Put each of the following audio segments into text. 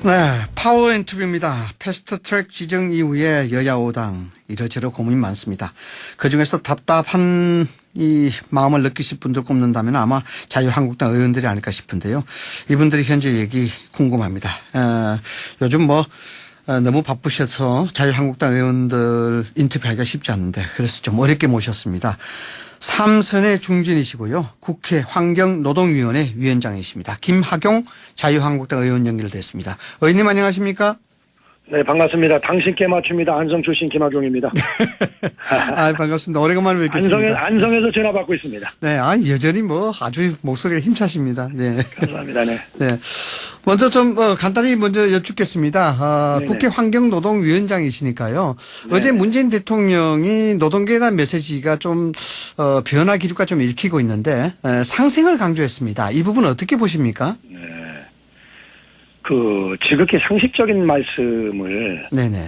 네, 파워인터뷰입니다. 패스트트랙 지정 이후에 여야 5당 이러저러 고민이 많습니다. 그중에서 답답한 이 마음을 느끼실 분들 꼽는다면 아마 자유한국당 의원들이 아닐까 싶은데요. 이분들이 현재 얘기 궁금합니다. 요즘 너무 바쁘셔서 자유한국당 의원들 인터뷰하기가 쉽지 않은데 그래서 좀 어렵게 모셨습니다. 삼선의 중진이시고요. 국회 환경노동위원회 위원장이십니다. 김학용 자유한국당 의원 연결됐습니다. 의원님 안녕하십니까? 네, 반갑습니다. 당신께 맞춥니다. 안성 출신 김학용입니다. 반갑습니다. 오래간만에 뵙겠습니다. 안성에서 전화 받고 있습니다. 네, 여전히 아주 목소리가 힘차십니다. 네. 감사합니다. 네. 네. 먼저 간단히 여쭙겠습니다. 국회 환경노동위원장이시니까요. 네. 어제 문재인 대통령이 노동계에 대한 메시지가 좀, 변화 기류가 좀 읽히고 있는데, 상생을 강조했습니다. 이 부분 어떻게 보십니까? 네. 지극히 상식적인 말씀을. 네네.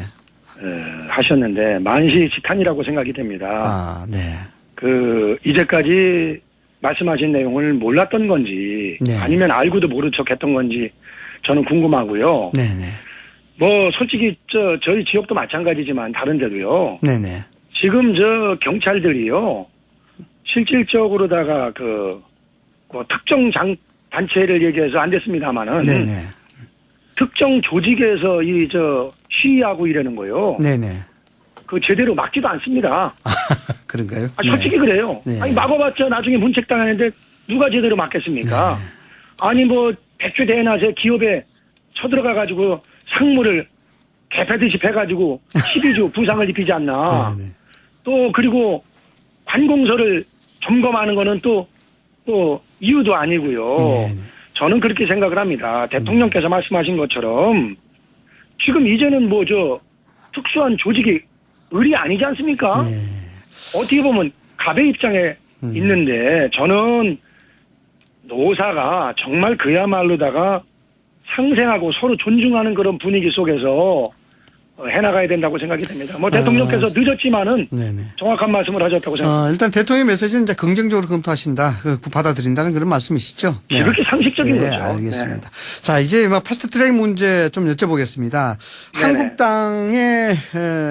하셨는데, 만시지탄이라고 생각이 됩니다. 네. 이제까지 말씀하신 내용을 몰랐던 건지, 네. 아니면 알고도 모른 척 했던 건지, 저는 궁금하고요. 네네. 솔직히, 저희 지역도 마찬가지지만, 다른 데도요. 네네. 지금 경찰들이요. 실질적으로다가 특정 단체를 얘기해서 안 됐습니다만은. 네네. 특정 조직에서 시위하고 이러는 거요. 네네. 제대로 막지도 않습니다. 그런가요? 솔직히 네. 그래요. 네. 막아봤자 나중에 문책당하는데 누가 제대로 막겠습니까? 네. 아니 대추 대낮에 기업에 쳐들어가가지고 상무를 개패듯이 패가지고 12주 부상을 입히지 않나. 네. 또 그리고 관공서를 점검하는 거는 또 이유도 아니고요. 네. 저는 그렇게 생각을 합니다. 대통령께서 말씀하신 것처럼 지금 이제는 특수한 조직이 을이 아니지 않습니까? 네. 어떻게 보면 갑의 입장에 있는데 저는 노사가 정말 그야말로다가 상생하고 서로 존중하는 그런 분위기 속에서 해나가야 된다고 생각이 됩니다. 대통령께서 늦었지만은 네네. 정확한 말씀을 하셨다고 생각합니다. 일단 대통령의 메시지는 이제 긍정적으로 검토하신다, 받아들인다는 그런 말씀이시죠? 네. 그렇게 상식적인 네, 거죠. 알겠습니다. 네. 자, 이제 패스트트랙 문제 좀 여쭤보겠습니다. 네네. 한국당의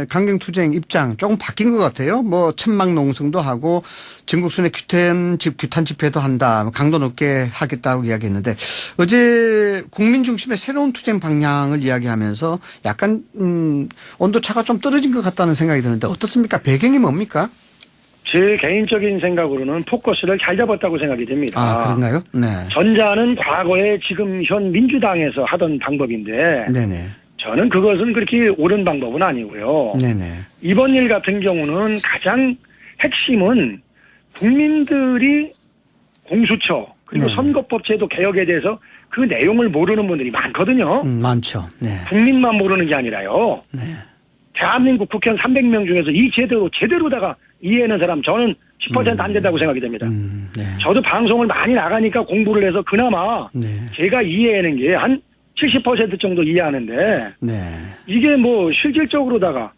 강경투쟁 입장 조금 바뀐 것 같아요. 천막 농성도 하고 전국순회 규탄 집회도 한다, 강도 높게 하겠다고 이야기했는데 어제 국민 중심의 새로운 투쟁 방향을 이야기하면서 약간 온도차가 좀 떨어진 것 같다는 생각이 드는데 어떻습니까? 배경이 뭡니까? 제 개인적인 생각으로는 포커스를 잘 잡았다고 생각이 됩니다. 그런가요? 네. 전자는 과거에 지금 현 민주당에서 하던 방법인데 네네. 저는 그것은 그렇게 옳은 방법은 아니고요. 네네. 이번 일 같은 경우는 가장 핵심은 국민들이 공수처 그리고 네네. 선거법 제도 개혁에 대해서 그 내용을 모르는 분들이 많거든요. 많죠. 네. 국민만 모르는 게 아니라요. 네. 대한민국 국회의원 300명 중에서 이 제대로다가 이해하는 사람 저는 10% 안 된다고 생각이 됩니다. 네. 저도 방송을 많이 나가니까 공부를 해서 그나마 네. 제가 이해하는 게 한 70% 정도 이해하는데 네. 이게 실질적으로다가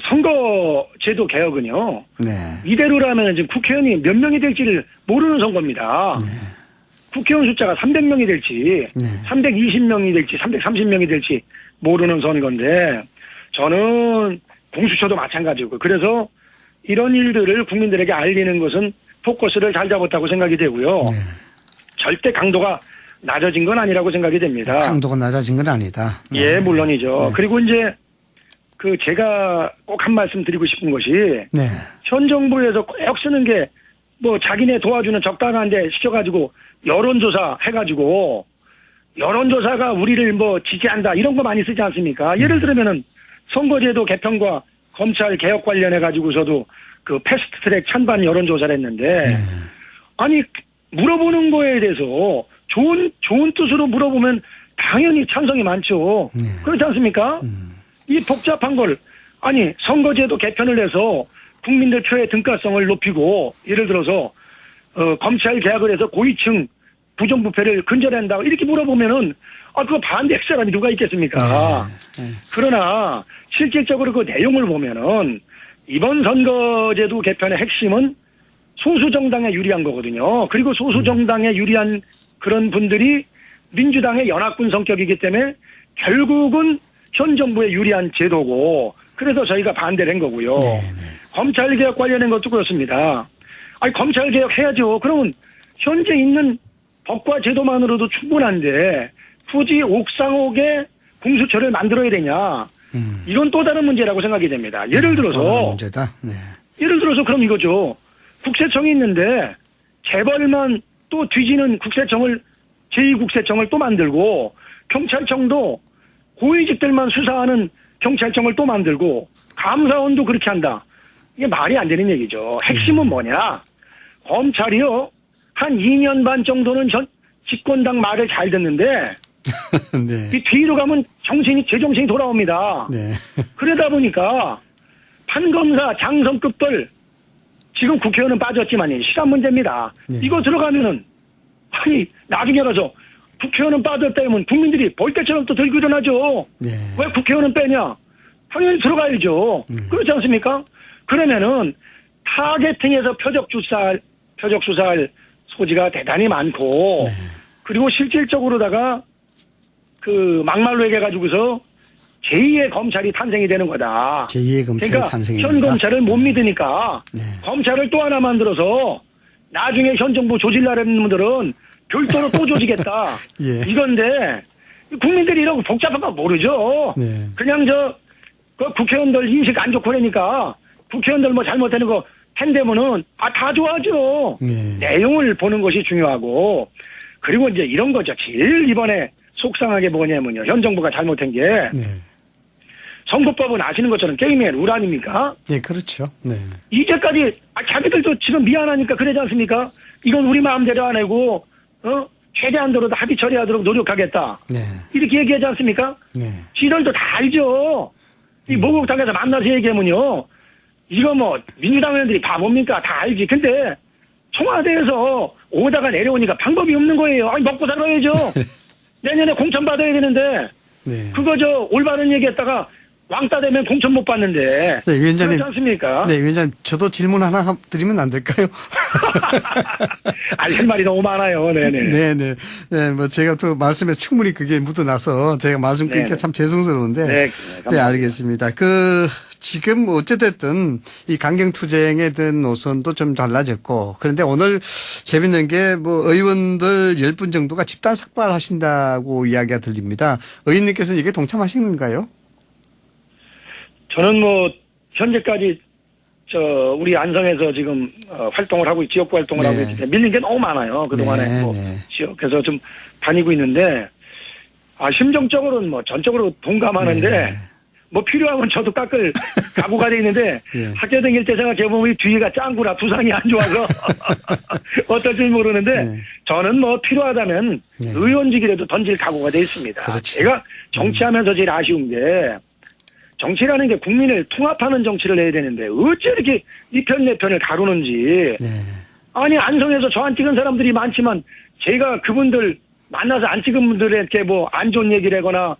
선거제도 개혁은요. 네. 이대로라면 지금 국회의원이 몇 명이 될지를 모르는 선거입니다. 네. 국회의원 숫자가 300명이 될지, 네. 320명이 될지, 330명이 될지 모르는 선거인데, 저는 공수처도 마찬가지고, 그래서 이런 일들을 국민들에게 알리는 것은 포커스를 잘 잡았다고 생각이 되고요. 네. 절대 강도가 낮아진 건 아니라고 생각이 됩니다. 강도가 낮아진 건 아니다. 예, 물론이죠. 네. 그리고 이제, 제가 꼭 한 말씀 드리고 싶은 것이, 네. 현 정부에서 꼭 쓰는 게, 자기네 도와주는 적당한데 시켜가지고, 여론조사 해가지고 여론조사가 우리를 지지한다 이런 거 많이 쓰지 않습니까? 예를 들면은 선거제도 개편과 검찰 개혁 관련해가지고서도 패스트트랙 찬반 여론조사를 했는데 아니 물어보는 거에 대해서 좋은 뜻으로 물어보면 당연히 찬성이 많죠. 그렇지 않습니까? 이 복잡한 걸 아니 선거제도 개편을 해서 국민들 표의 등가성을 높이고 예를 들어서 검찰 개혁을 해서 고위층 부정부패를 근절한다 이렇게 물어보면은 그거 반대할 사람이 누가 있겠습니까? 그러나 실질적으로 그 내용을 보면은 이번 선거제도 개편의 핵심은 소수 정당에 유리한 거거든요. 그리고 소수 정당에 유리한 그런 분들이 민주당의 연합군 성격이기 때문에 결국은 현 정부에 유리한 제도고 그래서 저희가 반대를 한 거고요. 검찰개혁 관련된 것도 그렇습니다. 아니 검찰개혁 해야죠. 그러면 현재 있는 법과 제도만으로도 충분한데 굳이 옥상옥에 공수처를 만들어야 되냐. 이건 또 다른 문제라고 생각이 됩니다. 예를 들어서 문제다. 네. 예를 들어서 그럼 이거죠. 국세청이 있는데 재벌만 또 뒤지는 국세청을 제2국세청을 또 만들고 경찰청도 고위직들만 수사하는 경찰청을 또 만들고 감사원도 그렇게 한다. 이게 말이 안 되는 얘기죠. 핵심은 뭐냐. 검찰이요. 한 2년 반 정도는 집권당 말을 잘 듣는데 네. 이 뒤로 가면 제정신이 돌아옵니다. 네. 그러다 보니까 판검사 장성급들 지금 국회의원은 빠졌지만 시간 문제입니다. 네. 이거 들어가면은 아니 나중에 가서 국회의원은 빠졌다 하면 국민들이 볼 때처럼 또 들고 일어나죠. 네. 왜 국회의원은 빼냐? 당연히 들어가야죠. 그렇지 않습니까? 그러면은 타겟팅해서 표적 수사할 소지가 대단히 많고 네. 그리고 실질적으로다가 그 막말로 얘기해가지고서 제2의 검찰이 탄생이 되는 거다. 제2의 검찰이 그러니까 탄생이 현 된다? 검찰을 못 믿으니까 네. 검찰을 또 하나 만들어서 나중에 현 정부 조질라는 분들은 별도로 또 조지겠다. 예. 이건데 국민들이 이런 거 복잡한 거 모르죠. 네. 그냥 그 국회의원들 인식 안 좋고 그러니까 국회의원들 뭐 잘못되는 거 팬되면은 다 좋아하죠. 네. 내용을 보는 것이 중요하고 그리고 이제 이런 거죠. 제일 이번에 속상하게 뭐냐면요. 현 정부가 잘못한 게 네. 선거법은 아시는 것처럼 게임의 룰 아닙니까? 네, 그렇죠. 네. 이제까지 자기들도 지금 미안하니까 그러지 않습니까? 이건 우리 마음대로 안 하고 최대한도로 합의 처리하도록 노력하겠다. 네. 이렇게 얘기하지 않습니까? 네. 지들도 다 알죠. 이 모국당에서 만나서 얘기하면요. 이거 뭐 민주당 의원들이 바보입니까? 다 알지. 근데 청와대에서 오다가 내려오니까 방법이 없는 거예요. 아니 먹고 살아야죠. 내년에 공천 받아야 되는데 네. 그거 올바른 얘기했다가 왕따 되면 공천 못 받는데. 네, 위원장님. 그렇지 않습니까? 네, 위원장님. 저도 질문 하나 드리면 안 될까요? 아니, 할 말이 너무 많아요. 네네. 네네. 네, 뭐 제가 또 말씀에 충분히 그게 묻어나서 제가 말씀 끊기가 네네. 참 죄송스러운데. 네, 네, 알겠습니다. 지금 어찌됐든 이 강경투쟁에 대한 노선도 좀 달라졌고 그런데 오늘 재밌는 게 의원들 10분 정도가 집단 삭발하신다고 이야기가 들립니다. 의원님께서는 이게 동참하시는가요? 저는 현재까지 우리 안성에서 지금 활동을 하고 지역구 활동을 네. 하고 있기 때문에 밀린 게 너무 많아요. 그동안에 네. 지역에서 좀 다니고 있는데 심정적으로는 전적으로 동감하는데 네. 필요하면 저도 깎을 각오가 돼 있는데 네. 학교 다닐 때 생각해보면 뒤가 짱구라 부상이 안 좋아서 어떨지 모르는데 네. 저는 필요하다면 네. 의원직이라도 던질 각오가 돼 있습니다. 그렇죠. 제가 정치하면서 제일 아쉬운 게 정치라는 게 국민을 통합하는 정치를 해야 되는데 어째 이렇게 이 편 내 편을 다루는지. 네. 아니 안성에서 저 안 찍은 사람들이 많지만 제가 그분들 만나서 안 찍은 분들에게 안 좋은 얘기를 하거나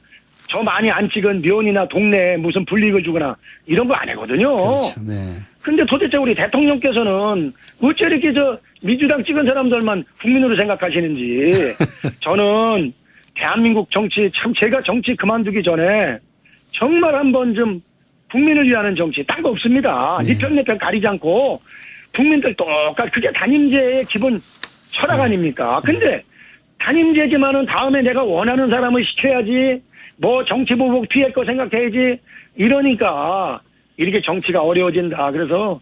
저 많이 안 찍은 면이나 동네에 무슨 불이익을 주거나 이런 거 안 하거든요. 그렇죠. 네. 근데 도대체 우리 대통령께서는 어째 이렇게 민주당 찍은 사람들만 국민으로 생각하시는지. 저는 대한민국 정치 제가 정치 그만두기 전에 정말 한번 좀 국민을 위하는 정치 딴 거 없습니다. 네. 네 편 내 편 가리지 않고 국민들 똑같이 그게 단임제의 기본 철학 아닙니까? 근데 단임제지만은 다음에 내가 원하는 사람을 시켜야지 정치 보복 피할 거 생각해야지 이러니까 이렇게 정치가 어려워진다. 그래서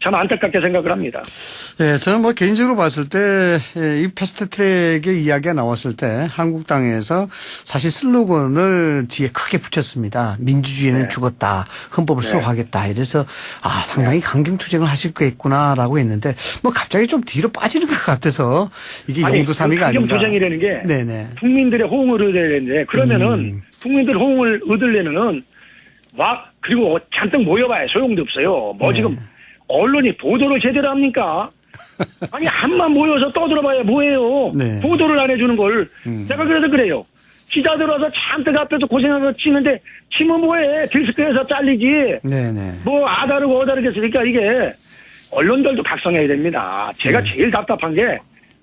참 안타깝게 생각을 합니다. 네, 저는 개인적으로 봤을 때 이 패스트트랙의 이야기가 나왔을 때 한국당에서 사실 슬로건을 뒤에 크게 붙였습니다. 민주주의는 네. 죽었다. 헌법을 네. 수호하겠다. 이래서 상당히 강경투쟁을 하실 거겠구나라고 했는데 갑자기 좀 뒤로 빠지는 것 같아서 이게 용두사미가 아닌가. 강경투쟁이라는 게 네네. 국민들의 호응을 얻어야 되는데 그러면은 국민들 호응을 얻으려면은 그리고 잔뜩 모여봐야 소용도 없어요. 네. 지금 언론이 보도를 제대로 합니까? 아니 한만 모여서 떠들어봐야 뭐예요. 네. 보도를 안 해주는 걸. 제가 그래서 그래요. 기자들 와서 잔뜩 앞에서 고생하면서 치는데 치면 뭐해. 디스크에서 잘리지. 네네. 아다르고 어다르겠으니까 이게 언론들도 각성해야 됩니다. 제가 제일 답답한 게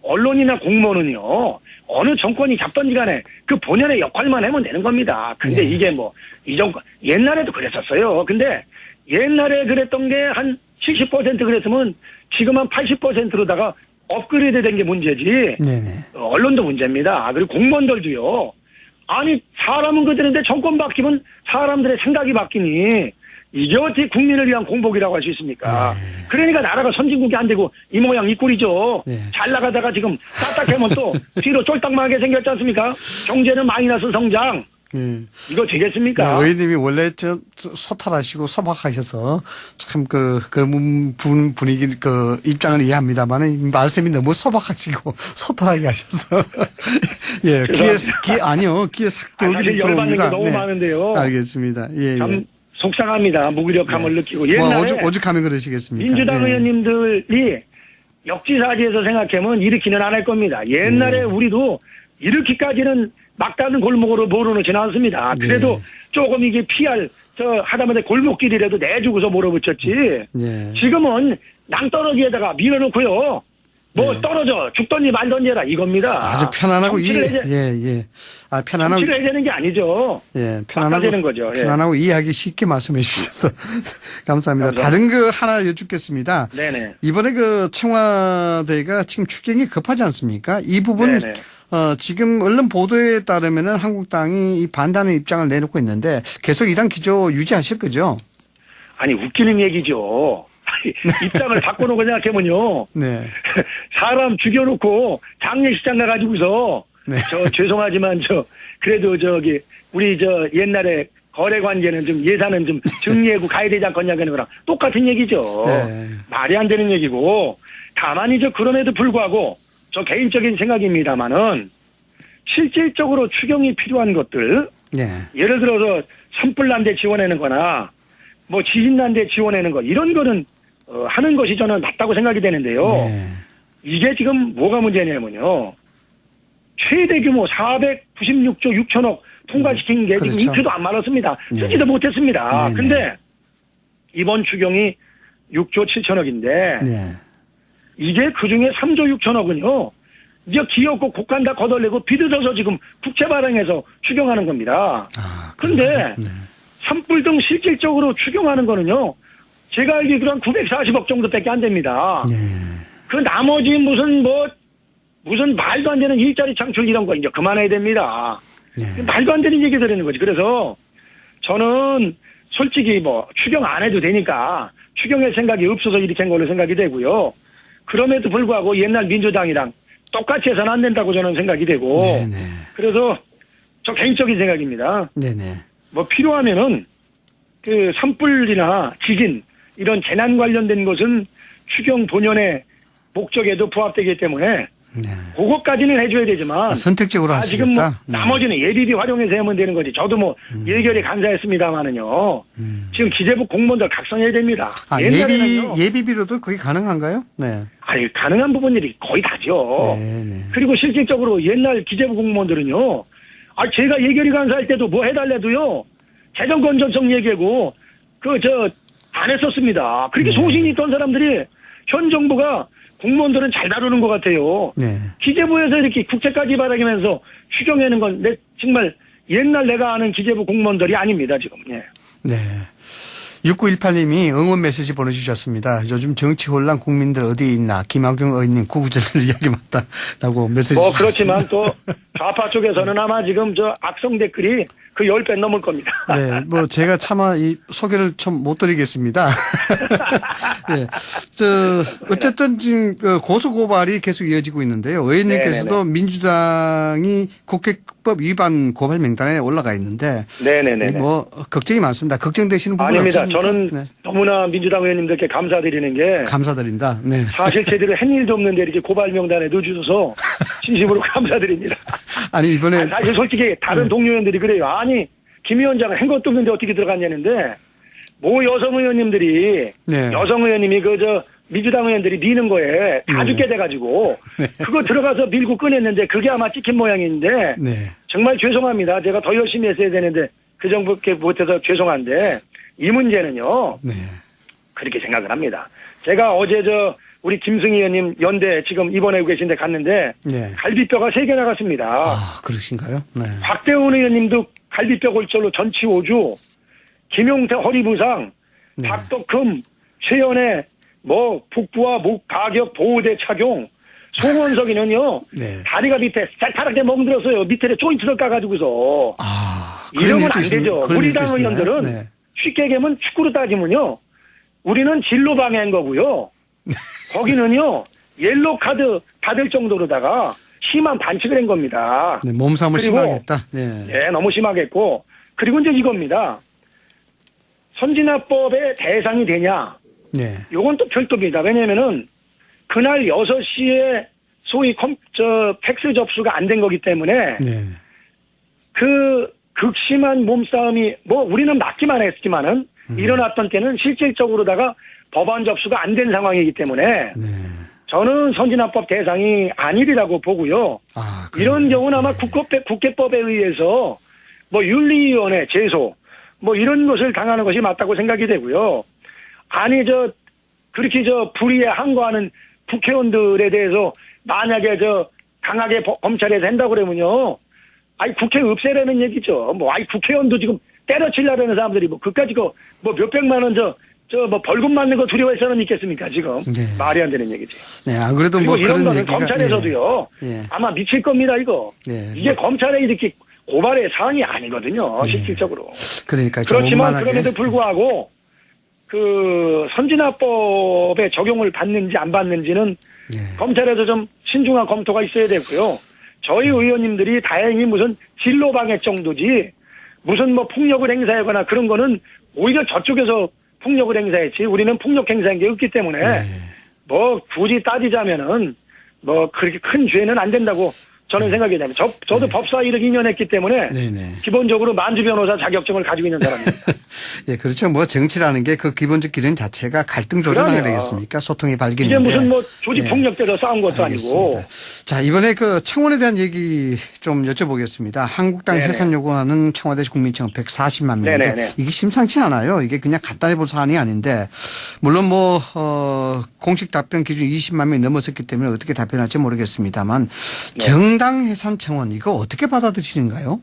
언론이나 공무원은요, 어느 정권이 잡던지 간에 그 본연의 역할만 하면 되는 겁니다. 근데 네. 이게 뭐, 이 정권, 옛날에도 그랬었어요. 근데 옛날에 그랬던 게 한 70% 그랬으면 지금 한 80%로다가 업그레이드 된 게 문제지. 네네. 언론도 문제입니다. 그리고 공무원들도요. 아니, 사람은 그대로인데 정권 바뀌면 사람들의 생각이 바뀌니 이게 어떻게 국민을 위한 공복이라고 할 수 있습니까? 네. 그러니까 나라가 선진국이 안 되고 이 모양 이 꼴이죠. 네. 잘 나가다가 지금 딱딱하면 또 뒤로 쫄딱망하게 생겼지 않습니까? 경제는 마이너스 성장. 이거 되겠습니까? 의원님이 원래 소탈하시고 소박하셔서 참 그런 분위기 입장을 이해합니다만 말씀이 너무 소박하시고 소탈하게 하셔서 예 귀에 싹 사실 열받는 게 들어옵니다. 너무 많은데요. 알겠습니다. 예. 참 속상합니다. 무기력함을 느끼고 옛날에 오죽하면 그러시겠습니까? 민주당 의원님들이 역지사지에서 생각하면 이렇게는 안 할 겁니다. 옛날에 우리도 이렇게까지는 막다른 골목으로 몰아놓지는 않습니다. 그래도 조금 이게 피할 하다못해 골목길이라도 내주고서 몰아붙였지. 지금은 낭떠러지에다가 밀어놓고요. 뭐 떨어져 죽던지 말던지 해라 이겁니다. 아주 편안하고 편안하고 정치를 해야 되는 게 아니죠. 편안하고 되는 거죠. 편안하고 이해하기 쉽게 말씀해 주셔서 감사합니다. 다른 거 하나 여쭙겠습니다. 네네. 이번에 청와대가 지금 추경이 급하지 않습니까? 이 부분 네네. 지금 언론 보도에 따르면은 한국당이 이 반대하는 입장을 내놓고 있는데 계속 이런 기조 유지하실 거죠? 아니 웃기는 얘기죠. 입장을 바꿔놓고 생각해보면요. 네. 사람 죽여놓고 장례식장 가가지고서 죄송하지만 그래도 우리 옛날에 거래 관계는 좀 예산은 좀 정리하고 가야 되지 않겠냐고 하는 거랑 똑같은 얘기죠. 말이 안 되는 얘기고 다만 그럼에도 불구하고 저 개인적인 생각입니다만은 실질적으로 추경이 필요한 것들 예를 들어서 산불난데 지원하는 거나 뭐 지진난데 지원하는 거 이런 거는 하는 것이 저는 맞다고 생각이 되는데요. 이게 지금 뭐가 문제냐면요. 최대 규모 496조 6천억 통과시킨 게 지금 이틀도 안 말았습니다. 쓰지도 못했습니다. 근데 이번 추경이 6조 7천억인데 이게 그중에 3조 6천억은요. 이제 기업고 국간 다 거덜내고 비드져서 지금 국채 발행해서 추경하는 겁니다. 그런데 산불 등 실질적으로 추경하는 거는요. 제가 알기로 한 940억 정도밖에 안 됩니다. 그 나머지 무슨 말도 안 되는 일자리 창출 이런 거 이제 그만해야 됩니다. 말도 안 되는 얘기 들리는 거지. 그래서 저는 솔직히 추경 안 해도 되니까 추경할 생각이 없어서 이렇게 한 걸로 생각이 되고요. 그럼에도 불구하고 옛날 민주당이랑 똑같이 해서는 안 된다고 저는 생각이 되고. 그래서 저 개인적인 생각입니다. 필요하면은 산불이나 지진 이런 재난 관련된 것은 추경 본연의 목적에도 부합되기 때문에 그것까지는 해줘야 되지만 선택적으로 하시겠다. 지금 나머지는 예비비 활용해서 하면 되는 거지. 저도 예결에 감사했습니다만은요. 지금 기재부 공무원들 각성해야 됩니다. 예비비로도 그게 가능한가요? 아니 가능한 부분들이 거의 다죠. 그리고 실질적으로 옛날 기재부 공무원들은요. 제가 예결위 감사할 때도 뭐 해달래도요. 재정 건전성 얘기하고 안 했었습니다. 그렇게 소신이 있던 사람들이 현 정부가 공무원들은 잘 다루는 것 같아요. 기재부에서 이렇게 국채까지 발행하면서 추경하는 건 정말 옛날 내가 아는 기재부 공무원들이 아닙니다, 지금. 6918님이 응원 메시지 보내주셨습니다. 요즘 정치 혼란 국민들 어디에 있나 김학용 의원님 구구절절 이야기 맞다라고 메시지 주셨습니다. 그렇지만 또 좌파 쪽에서는 아마 지금 악성 댓글이 그 10배 넘을 겁니다. 제가 차마 이 소개를 좀 못 드리겠습니다. 어쨌든 지금 고소 고발이 계속 이어지고 있는데요. 의원님께서도 민주당이 국회법 위반 고발 명단에 올라가 있는데. 걱정이 많습니다. 걱정되시는 부분이 아닙니다. 없습니까? 저는 너무나 민주당 의원님들께 감사드리는 게. 감사드린다. 사실 제대로 한 일도 없는데 이렇게 고발 명단에 넣어주셔서 진심으로 감사드립니다. 아니, 이번에. 사실 솔직히 다른 동료 의원들이 그래요. 아니, 김 위원장은 한 것도 없는데 어떻게 들어갔냐는데, 여성 의원님들이, 여성 의원님이 민주당 의원들이 미는 거에 다 죽게 돼가지고, 그거 들어가서 밀고 꺼냈는데, 그게 아마 찍힌 모양인데, 정말 죄송합니다. 제가 더 열심히 했어야 되는데, 그 정도밖에 못해서 죄송한데, 이 문제는요, 그렇게 생각을 합니다. 제가 어제 우리 김승희 의원님 연대 지금 입원하고 계신데 갔는데 네. 갈비뼈가 3개 나갔습니다. 아, 그러신가요? 네. 박대훈 의원님도 갈비뼈 골절로 전치 5주, 김용태 허리 부상, 네. 박덕흠, 최연애, 뭐 북부와 목 가격 보호대 착용, 송원석이는요 네. 다리가 밑에 새파랗게 멍들었어요. 밑에 조인트를 까가지고서. 아, 이러면 안 되죠. 우리 당 의원들은 네. 쉽게 얘기하면 축구로 따지면요. 우리는 진로 방해한 거고요. 거기는요. 옐로 카드 받을 정도로다가 심한 반칙을 한 겁니다. 네, 몸싸움을 그리고, 심하겠다. 네. 예, 너무 심하겠고. 그리고 이제 이겁니다. 선진화법의 대상이 되냐. 네. 요건 또 별도입니다. 왜냐면은 그날 6시에 소위 팩스 접수가 안 된 거기 때문에 네. 그 극심한 몸싸움이 뭐 우리는 맞기만 했지만은 일어났던 때는 실질적으로다가 법안 접수가 안 된 상황이기 때문에 네. 저는 선진화법 대상이 아니리라고 보고요. 아, 이런 경우는 아마 국회법에 의해서 뭐 윤리위원회 제소 뭐 이런 것을 당하는 것이 맞다고 생각이 되고요. 아니 그렇게 불의에 항거하는 국회의원들에 대해서 만약에 강하게 검찰에서 한다고 그러면요. 아니 국회 없애라는 얘기죠. 뭐 아니 국회의원도 지금 때려치려는 사람들이 뭐 그까지 뭐 몇백만 원 뭐 벌금 맞는 거 두려워해서는 있겠습니까 지금. 네. 말이 안 되는 얘기지. 네, 안 그래도 그리고 뭐 이런 그런 거는 얘기가 검찰에서도요. 예. 아마 미칠 겁니다 이거. 네. 이게 검찰에 이렇게 고발의 사항이 아니거든요. 실질적으로. 그러니까 그렇지만 조만하게. 그럼에도 불구하고 그 선진화법에 적용을 받는지 안 받는지는 예. 검찰에서 좀 신중한 검토가 있어야 되고요. 저희 의원님들이 다행히 무슨 진로 방해 정도지 무슨 뭐 폭력을 행사하거나 그런 거는 오히려 저쪽에서 폭력을 행사했지 우리는 폭력 행사한 게 없기 때문에 네. 뭐 굳이 따지자면은 뭐 그렇게 큰 죄는 안 된다고 저는 생각이 됩니다. 저도 법사 일을 2년 했기 때문에 네네. 기본적으로 만주 변호사 자격증을 가지고 있는 사람입니다. 예, 그렇죠. 뭐 정치라는 게 그 기본적 기준 자체가 갈등 조정이 그럼요. 되겠습니까? 소통의 발견인데. 이게 무슨 뭐 조직 예. 폭력대로 싸운 것도 아니고. 알겠습니다. 자, 이번에 그 청원에 대한 얘기 좀 여쭤보겠습니다. 한국당 네네. 해산 요구하는 청와대 국민청 140만 명인데 네네네. 이게 심상치 않아요. 이게 그냥 갖다 해볼 사안이 아닌데 물론 뭐 공식 답변 기준 20만 명이 넘었었기 때문에 어떻게 답변할지 모르겠습니다만 네. 정당 해산 청원 이거 어떻게 받아들이시는가요?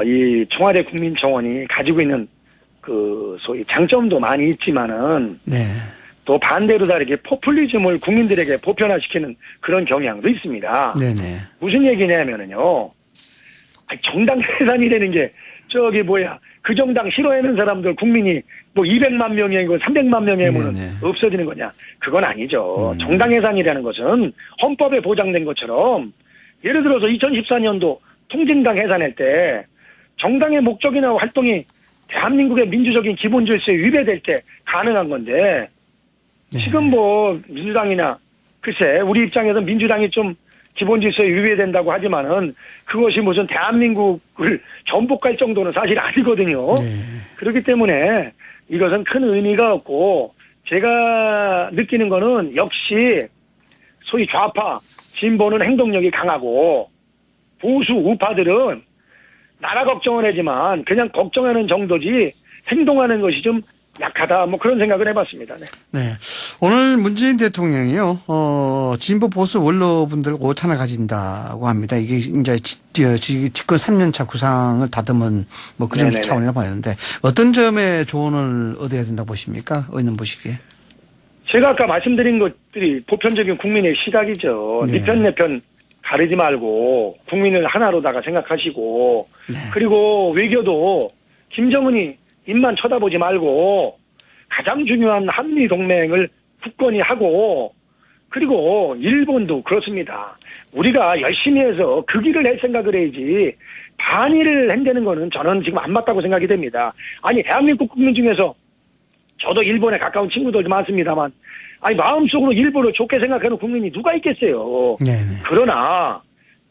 이 청와대 국민청원이 가지고 있는 그 소위 장점도 많이 있지만은 네. 또 반대로 다르게 포퓰리즘을 국민들에게 보편화시키는 그런 경향도 있습니다. 네네. 무슨 얘기냐면은요. 정당 해산이 되는 게 그 정당 싫어하는 사람들 국민이 뭐 200만 명이고 300만 명이면 네네. 없어지는 거냐. 그건 아니죠. 정당 해산이라는 것은 헌법에 보장된 것처럼 예를 들어서 2014년도 통진당 해산할 때 정당의 목적이나 활동이 대한민국의 민주적인 기본 질서에 위배될 때 가능한 건데 네. 지금 뭐 민주당이나 글쎄 우리 입장에서 민주당이 좀 기본 질서에 위배된다고 하지만은 그것이 무슨 대한민국을 전복할 정도는 사실 아니거든요. 네. 그렇기 때문에 이것은 큰 의미가 없고 제가 느끼는 거는 역시 소위 좌파 진보는 행동력이 강하고 보수 우파들은 나라 걱정을 하지만 그냥 걱정하는 정도지 행동하는 것이 좀 약하다. 뭐 그런 생각을 해봤습니다. 네. 네. 오늘 문재인 대통령이요, 진보 보수 원로분들 오찬을 가진다고 합니다. 이게 이제 집권 3년차 구상을 다듬은 뭐 그런 네네네. 차원이라 봐야하는데 어떤 점에 조언을 얻어야 된다고 보십니까? 의원 보시기에. 제가 아까 말씀드린 것들이 보편적인 국민의 시각이죠. 네. 네 편, 내 편 가르지 말고 국민을 하나로다가 생각하시고 네. 그리고 외교도 김정은이 입만 쳐다보지 말고 가장 중요한 한미 동맹을 굳건히 하고 그리고 일본도 그렇습니다. 우리가 열심히 해서 그 길을 낼 생각을 해야지 반일을 한다는 거는 저는 지금 안 맞다고 생각이 됩니다. 아니 대한민국 국민 중에서 저도 일본에 가까운 친구들도 많습니다만 아니 마음속으로 일본을 좋게 생각하는 국민이 누가 있겠어요. 네네. 그러나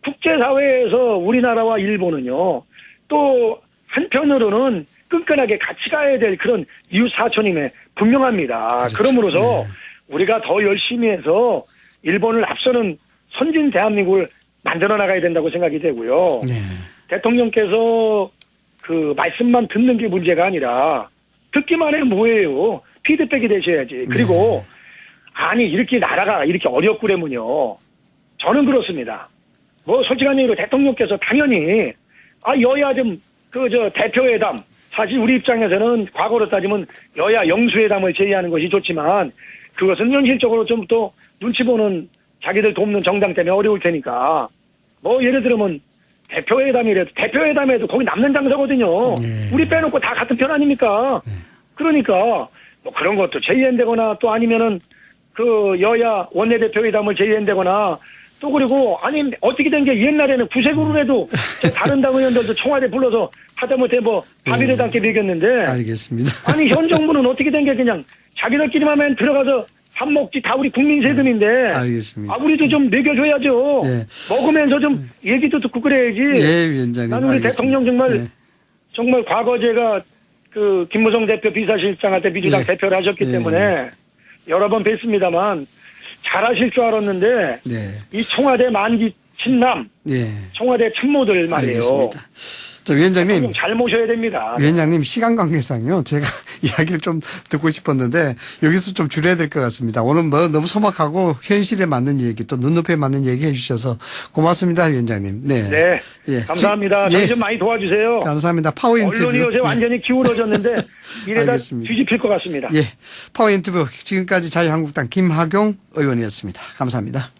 국제사회에서 우리나라와 일본은요. 또 한편으로는 끈끈하게 같이 가야 될 그런 이웃 사촌임에 분명합니다. 그렇죠. 그러므로서 네. 우리가 더 열심히 해서 일본을 앞서는 선진 대한민국을 만들어 나가야 된다고 생각이 되고요. 네. 대통령께서 그 말씀만 듣는 게 문제가 아니라 듣기만 해 뭐예요. 피드백이 되셔야지. 그리고 아니 이렇게 나라가 이렇게 어렵구려면요. 저는 그렇습니다. 뭐 솔직한 얘기로 대통령께서 당연히 여야 좀 대표회담 사실 우리 입장에서는 과거로 따지면 여야 영수회담을 제의하는 것이 좋지만 그것은 현실적으로 좀 또 눈치 보는 자기들 돕는 정당 때문에 어려울 테니까 뭐 예를 들면 대표회담에도 거기 남는 장사거든요. 우리 빼놓고 다 같은 편 아닙니까? 그러니까 뭐 그런 것도 제의한다거나 또 아니면은 그 여야 원내대표회담을 제의한다거나 또 그리고 아니 어떻게 된 게 옛날에는 구색으로 해도 다른 당 의원들도 청와대 불러서 하다못해 뭐 밥이라도 함께 먹였는데 알겠습니다. 아니 현 정부는 어떻게 된 게 그냥 자기들끼리만 들어가서 밥 먹지 다 우리 국민 세금인데 알겠습니다. 우리도 좀 먹여줘야죠. 예. 먹으면서 좀 얘기도 듣고 그래야지. 예, 위원장님. 나는 우리 알겠습니다. 대통령 정말 예. 정말 과거 제가 그 김무성 대표 비서실장할 때 민주당 예. 대표를 하셨기 예. 때문에 여러 번 뵀습니다만 잘하실 줄 알았는데 네. 이 청와대 만기 친남, 예. 청와대 참모들 말이에요. 알겠습니다. 저 위원장님. 잘 모셔야 됩니다. 위원장님 시간 관계상요. 제가 이야기를 좀 듣고 싶었는데 여기서 좀 줄여야 될 것 같습니다. 오늘 뭐 너무 소박하고 현실에 맞는 얘기 또 눈높이에 맞는 얘기 해주셔서 고맙습니다. 위원장님. 네. 네. 예. 감사합니다. 저희 좀 많이 도와주세요. 감사합니다. 파워 인터뷰. 언론이 요새 완전히 기울어졌는데 이래다 알겠습니다. 뒤집힐 것 같습니다. 예. 파워 인터뷰 지금까지 자유한국당 김학용 의원이었습니다. 감사합니다.